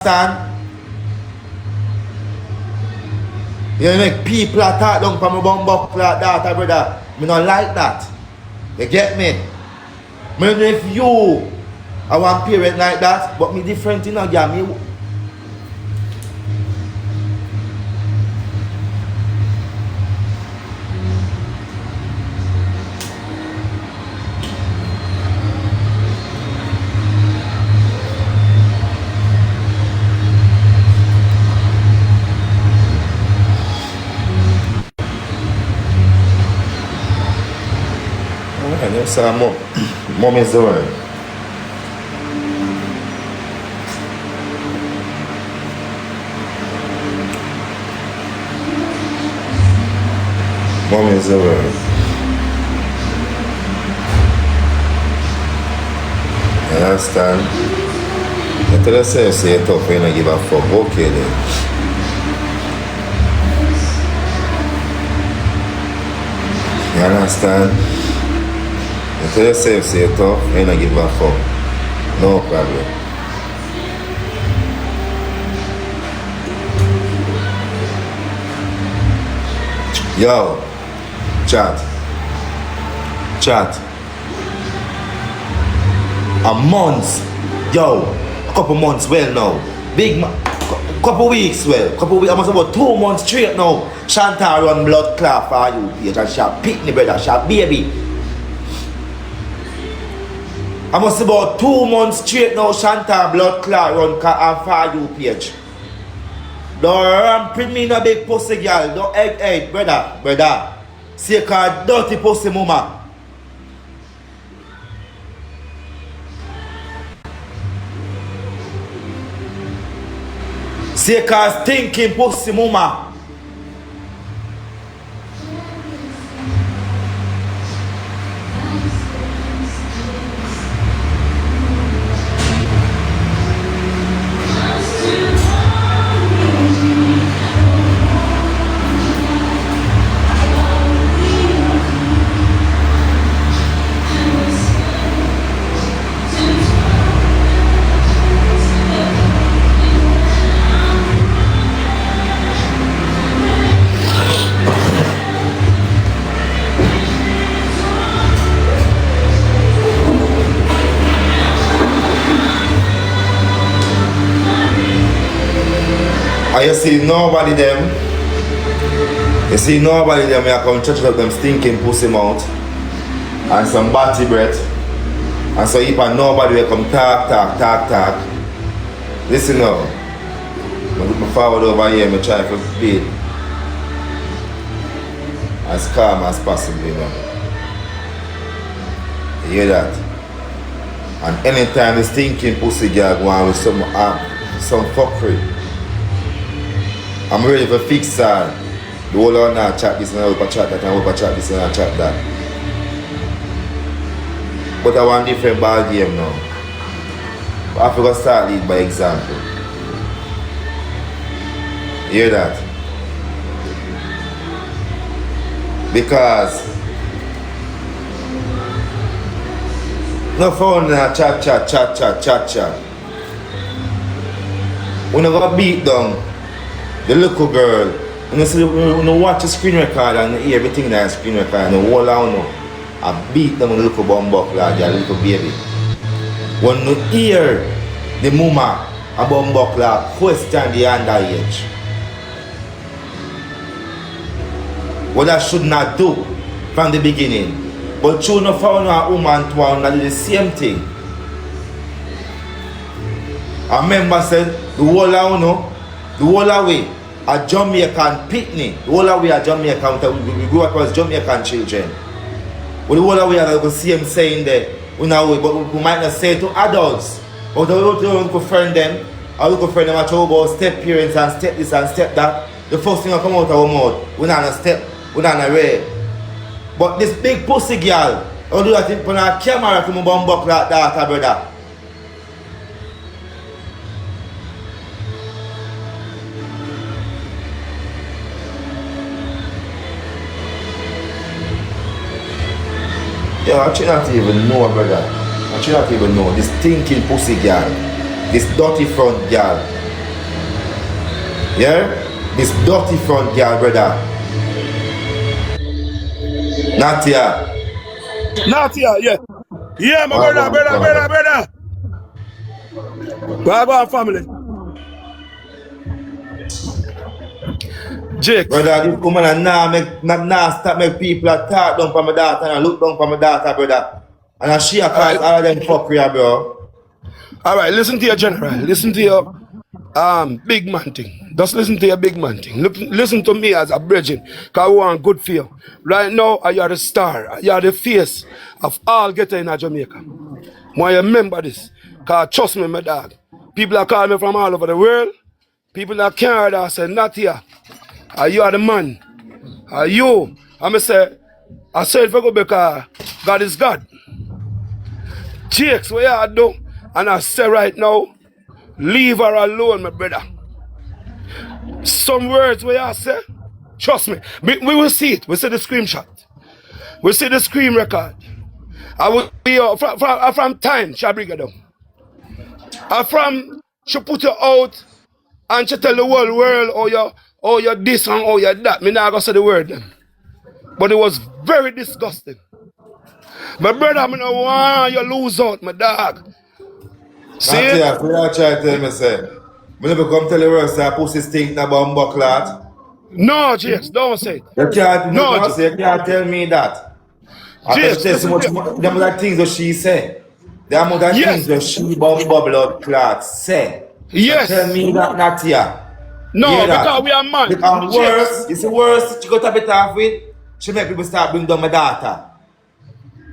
understand? You make people attack down from my bum buck like that, brother. Me not like that. You get me? Me don't know if you are one parent like that, but me different in a game. Me so mom is the word. Mom is the word. You understand? You tell yourself say you're tough when you give a fuck. Okay then. You understand? You tell yourself say you're tough and you give a fuck. No problem. Yo, chat. A month. Yo, a couple months well now. Big couple weeks well. I must about 2 months straight now. Shantau run blood clot for you. And she pick me brother, she baby. I must about 2 months straight now, Shantau blood clot run for you page. Don't ramping me in a big pussy girl. Don't egg, brother. See a dirty pussy mama. See a stinking pussy mama. You see nobody them. You come church up them stinking pussy mouth and some batty breath. And so if nobody will come talk. Listen now. I put my forward over here and I try to be as calm as possible, you know. You hear that? And anytime the stinking pussy girl go on with some fuckery, I'm ready for fix her. The whole lot now chat this and I will chat that and I will chat this and I chat that. But I want a different ball game now. But I forgot to start lead by example. You hear that? Because no phone now chat. When I got beat down, the little girl, when you watch the screen record and you hear everything that screen record and the whole out I beat them with a little bum buck like a little baby. When you hear the mama a bum buck like question the underage. What I should not do from the beginning. But you know found a woman to want to do the same thing. I remember said the whole away a Jamaican picnic. The whole away a Jamaican, we grew up as Jamaican children. But the whole away I could see him saying that but we might not say it to adults. But we could friend them, or we could friend them at all about step parents and step this and step that. The first thing that come out of our mouth, we're not a step, we're not a ray. But this big pussy girl, I do that when a camera come bum buck like that, brother. Yeah, I not even know, brother. I not even know. This stinking pussy girl, this dirty front girl, Yeah? This dirty front girl, brother. Not here. Not here, yeah. Yeah, my What brother. Where go on, family? Jakes. Brother, this woman and now stop make people talk down for my daughter and look down for my daughter, brother. And she cause all of them fuck here, bro. Alright, listen to your general. Listen to your big man thing. Just listen to your big man thing. Listen to me as a bridging, because I want good for you. Right now, you are the star. You are the face of all getter in Jamaica. Want you remember this. Because trust me, my dog. People are calling me from all over the world. People are Canada say, not here. You are the man. You. I say it for good because God is God. Jakes, what you do? And I say right now, leave her alone, my brother. Some words where you say, trust me, we will see it. We see the screenshot. We see the screen record. I will be from time, she bring it down. From she put you out and she tell the whole world, oh you're this and oh you're that. Me not gonna say the word then. But it was very disgusting. My brother, I don't want you lose out, my dog. See? Yeah, we are trying to tell me, say, I never come tell the world, say, pussy stink na bumbo clot. No, Jakes, don't say it. You can't, you can't tell me that. Jakes, I so much them other things that she say. The amount of things that she bumbo blood clot say. Yes. So tell me that not here. No, because we are man. Because worse, it's the worst she got a bit off with. She make people start bringing down my daughter.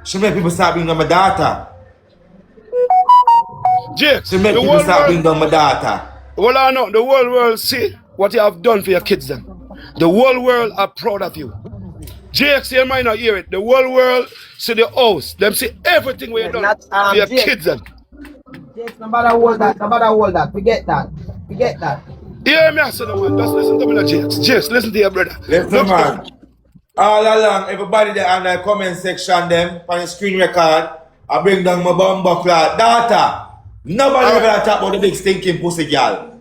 She make people start bringing down my daughter. Jakes, She make people start bringing down my daughter. Well, I know, the whole world see what you have done for your kids then. The whole world are proud of you. Jakes, you might not hear it. The whole world see the house. Them see everything we have done for your kids then. Jakes, no matter all that, forget that. Hear me, I say no man, just listen to me now, Jakes. Jakes, listen to your brother. Listen, man. All along, everybody there on the comment section, them, on the screen record, I bring down my bumbo clot daughter. Nobody ever talk about the big stinking pussy girl.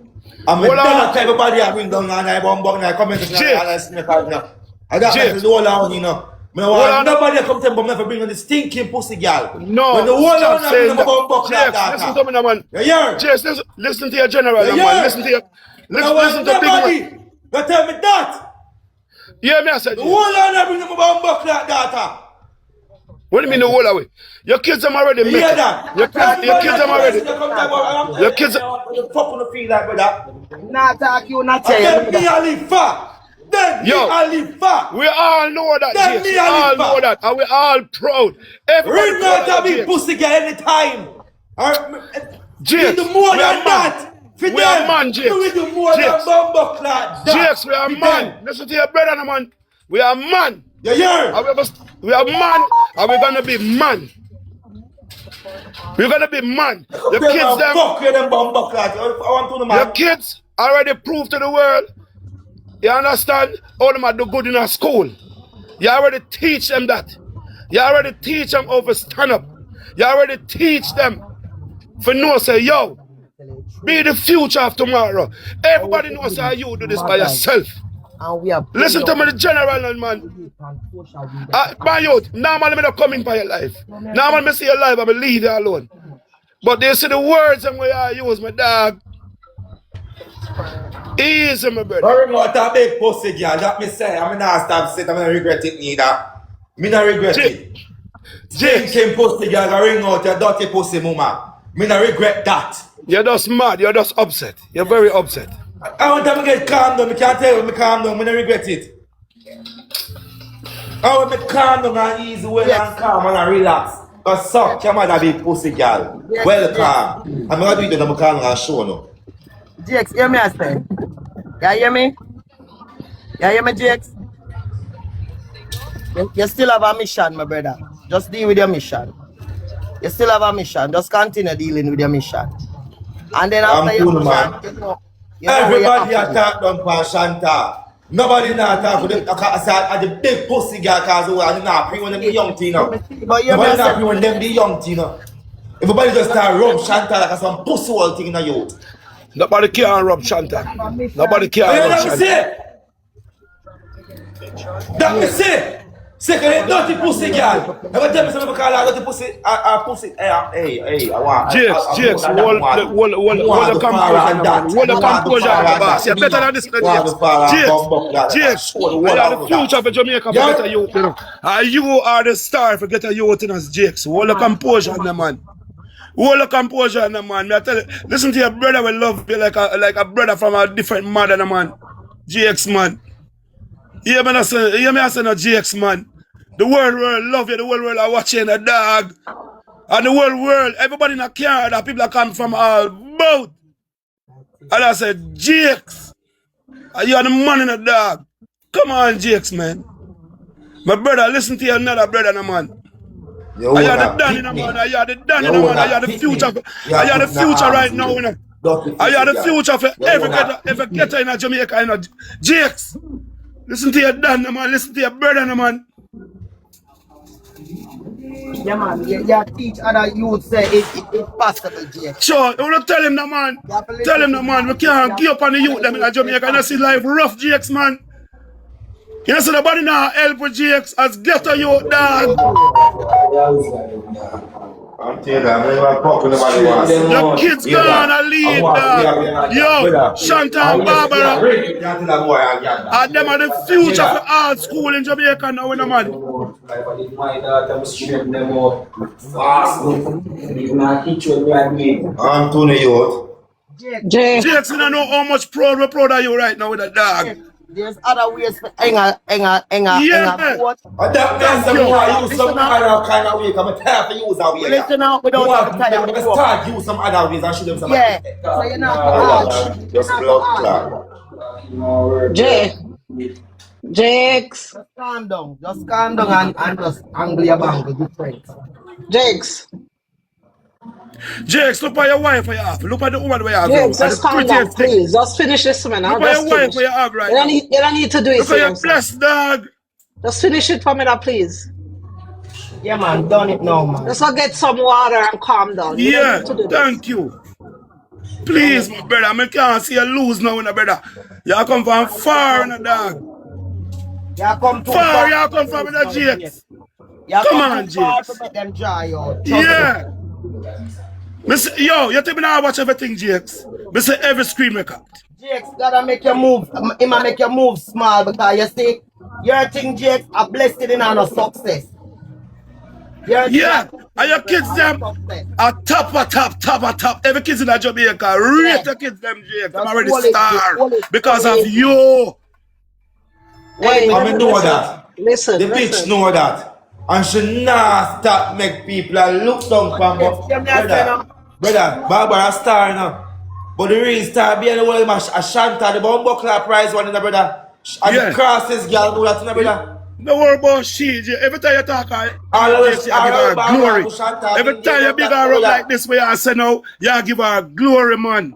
I'm done everybody I bring down on the bumbo in the comment section on the screen record now. I got to do all out, you know. Nobody come tell me never bring on the stinking pussy girl. No, when the whole stop of saying the bumbo clot Jakes, daughter. listen to me now, man. Yeah. Jakes, listen to your general now, man. Listen to your... Listen to big man. Don't tell me that. Yeah, me I said. The whole of them bring the bumbo clot daughter. What do you mean the whole away? Your kids are already You hear that? Your kids are already. Your kids are... What the fuck wanna feel like, brother? Not talk you, not tell Then you. me I live far. Then me I live far. We all know that, Then Jakes. me We I all live know far. that. And we all proud. Everybody Ring out proud a big Jakes. pussy girl anytime. Jakes, We do more we than are that. For We are them, man, Jakes. we do more than Jakes. bumbo clot. Jakes, we are man. Listen to your brother, no, man. We are man. You hear? And we are man, and we're gonna be man. We're gonna be man. Your kids, them. Fuck you, them bumbo clot. I want to know, man. Your kids already proved to the world. You understand? All them are do good in our school. You already teach them that. You already teach them how to stand up. You already teach them for know say, yo, be the future of tomorrow. Everybody knows how you do this by yourself. And we are Listen to me, the general, man. My youth, normally I don't come in for your life. Normally I see your life, I will leave you alone. But they see the words and way I use, my dog. Easy, my brother. Worry about a big pussy girl, that me say. I'm not stop sitting, I'm not regret it neither. Me not regret it. Stinking pussy girl, I ring out your dirty pussy mama. Me not regret that. You're just mad, you're just upset. You're very upset. I want to get calm down, I can't tell you me calm down, I don't regret it. I want me calm down and easy way and calm and relax. But suck your mother big pussy girl. Welcome. I'm going to do it and I'm calm and show no. Jakes, hear me I say. You hear me? You hear me, Jakes? You still have a mission, my brother. Just deal with your mission. You still have a mission. Just continue dealing with your mission. And then after your mission, everybody attack them for Shantau. Nobody not talk with them. I the big pussy girl cause I do not pre when them be young teen. Nobody not pre when them be young teen. Everybody just start rub Shantau like some pussy old thing in the youth. Nobody can rub Shantau. Nobody can Hey, rub let me Shantau. see. Let me see. Second, dirty pussy, girl. Ever tell me something call her dirty pussy? Pussy. Hey, I want. Jakes, hold the composure, man. Hold the composure, my boss. You're better than this, Jakes. Jakes, I are the future for Jamaica for get a youth, you know. You are the star for get a youth in us, Jakes. Hold the composure, man. Hold the composure, man. Me I tell you, listen to your brother will love you like a brother from a different mother, man. Jakes, man. Hear me, I say no Jakes, man. The world love you, the world are watching a dog. And the whole world, everybody in a car, that people are coming from all boat. And I said, Jakes, you are the man in the dog. Come on, Jakes, man. My brother, listen to your another brother, no, man. I are the done in the man, I are the done in the man, I are the future. I are the future right now, you know. I are the future for every getter in Jamaica, you know. Jakes, listen to your dad, no, man. Listen to your brother, no, man. Yeah, man. You teach other youth say it's possible, Jake. Sure, you want to tell him, no, man. Tell him, no, man. We can't give up on the youth them in Jamaica. You see life rough, Jakes, man. You see nobody now help with Jakes as ghetto youth, dog. I'm telling you, I'm never talking about the Your kids gonna lead, dog. Yo, Shantau and Barbara. And them are the future for all school in Jamaica now, you know, man. I'm Tony Youth. Jakes, you don't know how much proud of you right now with that dog. There's other ways for enga. Yeah. And that means that I use some other kind of way. I'm tired to use that way. Listen out, we don't have time. to start use some other ways and show them some. Yeah, so you're not Just blood clot. Jakes. Just calm down and just angle your bang with good friends. Jakes. Jakes, look at your wife where you have. Look at the woman where you have. Jakes, just calm down, please. Just finish this, man. Look at your wife where you have right now. You don't need to do it. Look at your blessed dog. Just finish it for me now, please. Yeah, man, done it now, man. Just go get some water and calm down. You don't Yeah, need to do thank you. Please, my brother, I can't see you lose now, my brother. You come from far, in the dog. You come too Far, you come from in the Jakes. Come on, Jakes. To make them dry out. Yeah. Yo, you tell me now I watch everything, Jakes. I say every screen record. Jakes gotta make your move. It might make your move small because you see, your thing, Jakes, are blessed in on a success. Yeah, and your kids them are top. Every kids in that Jamaica, rate the kids them, Jakes. I'm already star because of you. Hey, I know that. Listen, The bitch know that. And she not stop make people look down from brother, Barbara star now. But the real star being the world match, Shantau, the Bumbuckler prize one in the brother. And the crosses girl know that in the brother. No worry about she. Every time you talk, you give her glory. Every time you big her up like this way, I say no, you give her glory, man.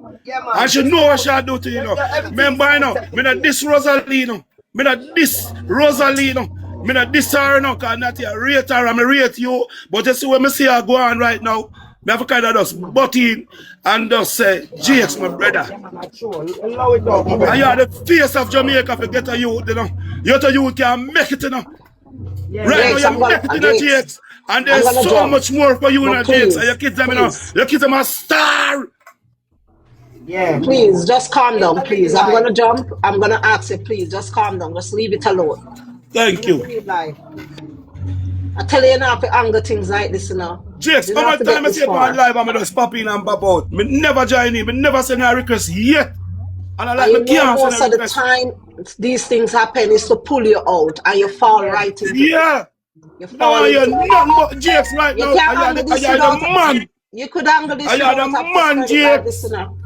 And she know what she'll do to you, know. Remember, you know, me not this Rosealee, no. Me not this Rosealee, no. Me not this her, no, because not you rate her and me rate you. But you see when me see her go on right now, me have to kind of just butt in and just say, Jakes, my brother. And you are the face of Jamaica for get a youth, you know. You can make it, you know. Right now, you make it in the Jakes. And there's so much more for you in the Jakes. And your kids, them, you know, your kids, them a star. Yeah. Please, just calm down, please. I'm gonna jump. I'm gonna ask you, please, just calm down. Just leave it alone. Thank you. I tell you now, for anger things like this, you know. Jakes, how much time I see on live, I'm just pop in and pop out. Me never join in, me never send a request yet. And I like and me can't most send of a the request. time these things happen is to pull you out and you fall right into it. Yeah. You fall No, you're into it. nothing but Jakes right You now. can't I handle this am without the man. You could handle this I am the without man, like Jakes. this, you know.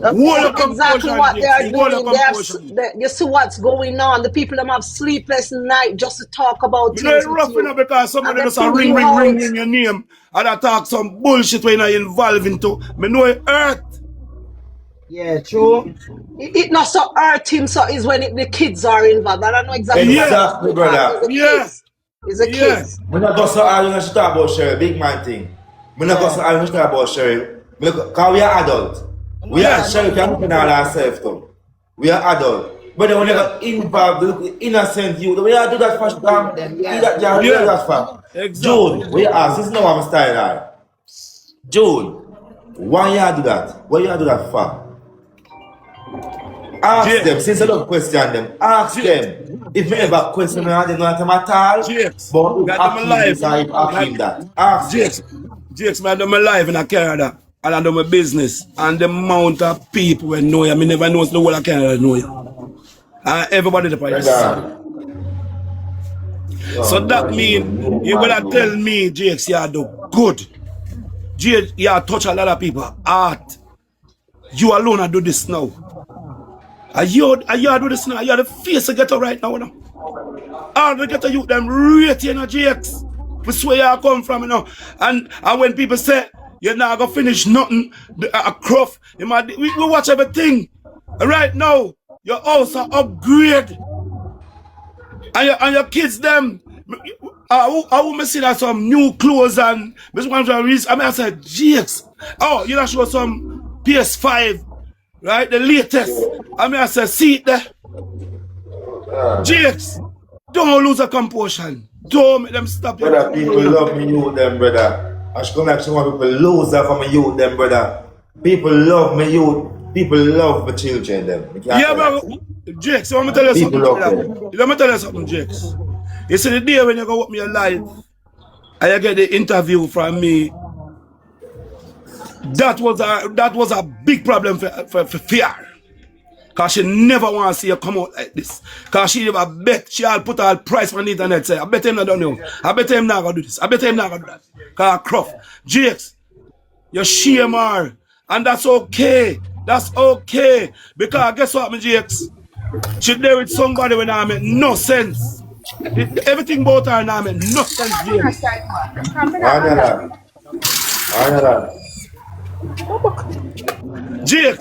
Exactly what they are doing. You see what's going on. The people them have sleepless night just to talk about you know it's rough enough because somebody just a ring in your name and I talk some bullshit when I involve into. Me know it hurt. Yeah, true. It not so hurt him, so is when the kids are involved. I don't know exactly. Exactly, brother. It's the kids. We're not going to talk about Cheryl, big man thing. We're not going to talk about Cheryl. Because we are adult. We are sure we can open all ourselves too. We are adult. But then when you get involved, the innocent youth, we are do that for them. Do that for. Exactly. June, we ask, this is not what I'm style right? June, why you do that? Why you do that for? Ask them, since I don't question them, ask them. If you ever question them, they don't have them at all. But if Akim that, ask them. JAKES, man, I do my life in Canada. And I do my business. And the amount of people who know you, I never know the whole of Canada know you. And everybody the place. So that means you gonna tell me, JAKES, you do good. JAKES, you touch a lot of people heart. You alone I do this now. Are you do this now? You are the face to get right now. All the ghetto youth them rate you know, JAKES. That's where you come from, you know. And when people say you're not gonna finish nothing, a cruff, we watch everything. Right now, your house are upgrade. And your kids them, I will see that some new clothes and I said, JAKES. Oh, you know, show some PS5, right? The latest. I said, see it there. JAKES, don't lose a composure. Don't make them stop. Brother, people love me, youth them, brother. I should come like some people lose that from me, youth them, brother. People love me, youth. People love the children, them. Yeah, but JAKES, let me tell you something. Let me tell you something, JAKES. You see, the day when you go with me alive, and you get the interview from me, that was a big problem for fear. Because she never want to see you come out like this. Because she never bet, she all put her price on the internet, say, I bet him not done you. I bet him not going to do this. I bet him not going to do that. Because Cruff, JAKES, you shame her. And that's okay. That's okay. Because guess what, my JAKES? She there with somebody when I make no sense. Everything about her now make no sense, JAKES. JAKES.